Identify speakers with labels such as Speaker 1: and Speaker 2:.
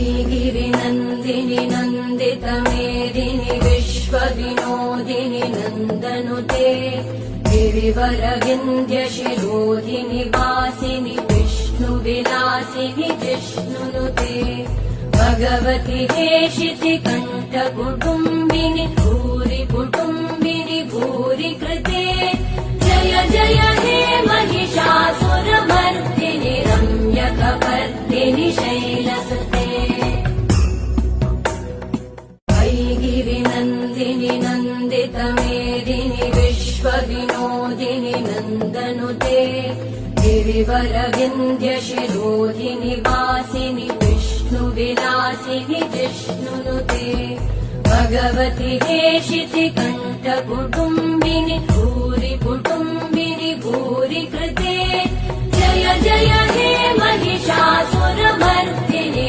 Speaker 1: वैगिरिनन्दिनि नन्दितमेदिनि विश्वविनोदिनि नन्दनुते गिरिवरविन्द्यशिरोधिनि वासिनि विष्णुविलासिनि जिष्णुनुते भगवति हेशिति कण्ठकुटुम्बिनि भूरि कुटुम्बिनि भूरि कृते जय जय हे महिषासुरमर्दिनि रम्यकपर्दिनि शैलसुते वैगिरिनन्दिनि नन्दितमेदिनि विश्वविनोदिनि नन्दनुते गिरिवरविन्द्यशिरोधिनि वासिनि विष्णुविलासिनि जिष्णुनुते भगवति हेशिति कण्ठकुटुम्बिनि भूरि कुटुम्बिनि भूरि कृते जय जय हे महिषासुरमर्दिनि